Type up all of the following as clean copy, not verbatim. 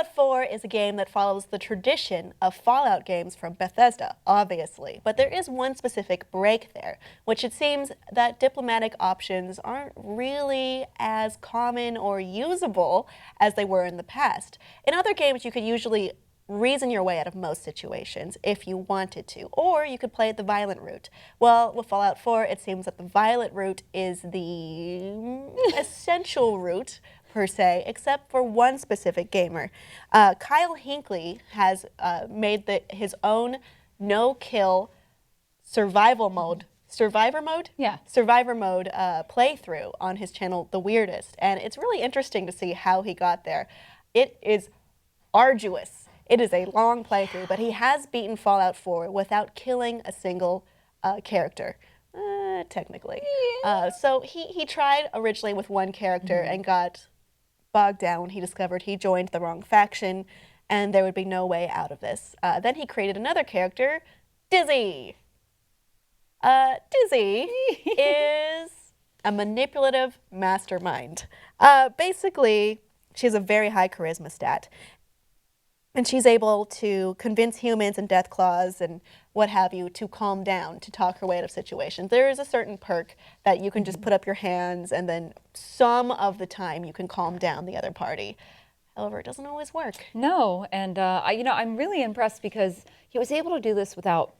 Fallout 4 is a game that follows the tradition of Fallout games from Bethesda, obviously, but there is one specific break there, which it seems that diplomatic options aren't really as common or usable as they were in the past. In other games, you could usually reason your way out of most situations if you wanted to, or you could play the violent route. Well, with Fallout 4, it seems that the violent route is the essential route, per se, except for one specific gamer. Kyle Hinckley has made his own no-kill survival mode. Survivor mode? Yeah. Survivor mode playthrough on his channel, TheWeirdist. And it's really interesting to see how he got there. It is arduous. It is a long playthrough, but he has beaten Fallout 4 without killing a single character, technically. Yeah. So he tried originally with one character and got bogged down when he discovered he joined the wrong faction and there would be no way out of this. Then he created another character, Dizzy. Dizzy is a manipulative mastermind. Basically, she has a very high charisma stat. And she's able to convince humans and Deathclaws and what have you to calm down, to talk her way out of situations. There is a certain perk that you can just put up your hands and then some of the time you can calm down the other party. However, it doesn't always work. No, and I'm really impressed because he was able to do this without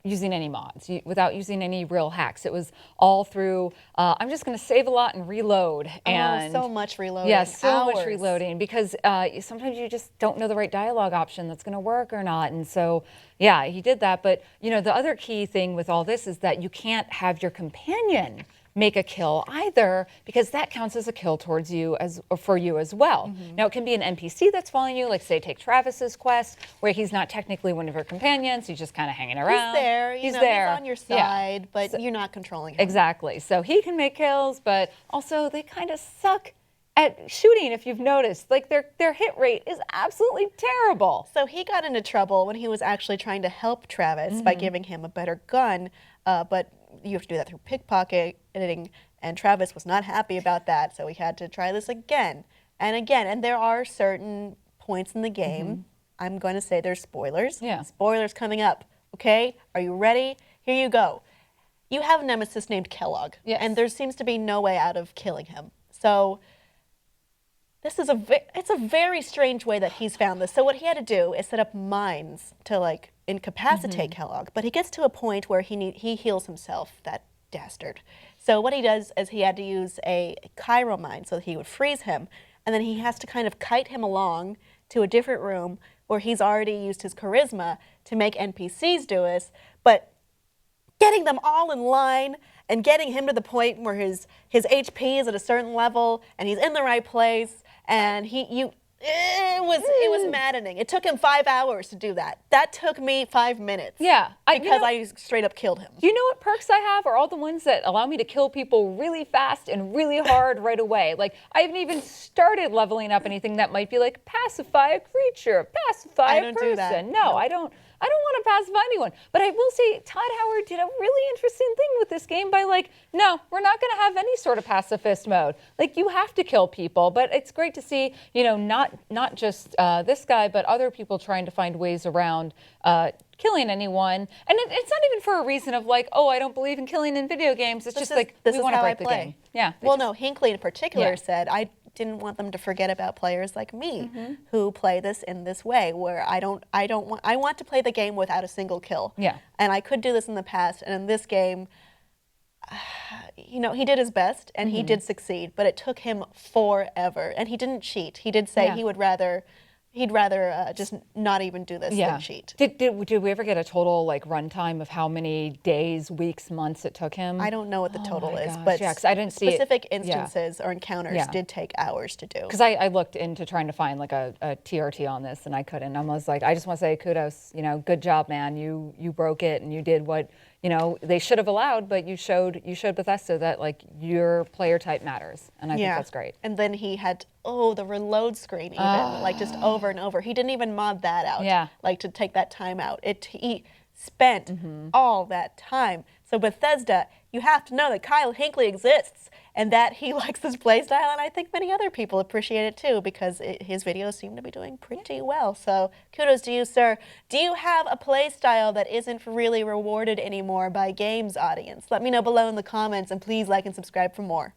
using any mods, without using any real hacks. It was all through, I'm just going to save a lot and reload. And so much reloading. Yeah, so much Hours. reloading because sometimes you just don't know the right dialogue option that's going to work or not. And so, yeah, he did that. But, the other key thing with all this is that you can't have your companion make a kill either, because that counts as a kill towards you for you as well. Now it can be an NPC that's following you, like say take Travis's quest, where he's not technically one of your companions, he's just kind of hanging around. He's there, he's there. He's on your side, but you're not controlling him. Exactly. So he can make kills, but also they kind of suck at shooting, if you've noticed. Like their hit rate is absolutely terrible. So he got into trouble when he was actually trying to help Travis by giving him a better gun, but you have to do that through pickpocketing, and Travis was not happy about that, so he had to try this again and again. And there are certain points in the game, I'm going to say there's spoilers. Yeah. Spoilers coming up, okay? Are you ready? Here you go. You have a nemesis named Kellogg, and there seems to be no way out of killing him. So this is it's a very strange way that he's found this. So what he had to do is set up mines to incapacitate Kellogg, but he gets to a point where he heals himself, that dastard. So what he does is he had to use a Cairo mine so that he would freeze him, and then he has to kind of kite him along to a different room where he's already used his charisma to make NPCs do this, but getting them all in line and getting him to the point where his HP is at a certain level and he's in the right place, and it was maddening. It took him 5 hours to do that. That took me 5 minutes. Yeah. Because I straight up killed him. Do you know what perks I have are all the ones that allow me to kill people really fast and really hard right away. Like, I haven't even started leveling up anything that might be like pacify a creature, pacify a person. Do that. No, I don't want to pacify anyone. But I will say Todd Howard did a really interesting thing with this game by no, we're not going to have any sort of pacifist mode. You have to kill people. But it's great to see, not just this guy, but other people trying to find ways around killing anyone. And it's not even for a reason of I don't believe in killing in video games. It's just we want to break the game. Yeah. Well, no, Hinckley in particular said, I didn't want them to forget about players like me who play this in this way, where I want to play the game without a single kill. Yeah. And I could do this in the past, and in this game, he did his best and he did succeed, but it took him forever. And he didn't cheat. He did say he'd rather just not even do this than cheat. Did we ever get a total runtime of how many days, weeks, months it took him? I don't know what the total is, gosh, but 'cause I didn't see specific instances or encounters did take hours to do. Because I looked into trying to find a TRT on this and I couldn't. I was I just want to say kudos, good job, man. You broke it and you did what they should have allowed, but you showed Bethesda that your player type matters, and I think that's great. And then he had the reload screen even just over and over. He didn't even mod that out. Yeah. To take that time out. He spent all that time. So Bethesda you have to know that Kyle Hinckley exists and that he likes this playstyle, and I think many other people appreciate it too because his videos seem to be doing pretty well. So kudos to you, sir. Do you have a playstyle that isn't really rewarded anymore by games audience? Let me know below in the comments, and please like and subscribe for more.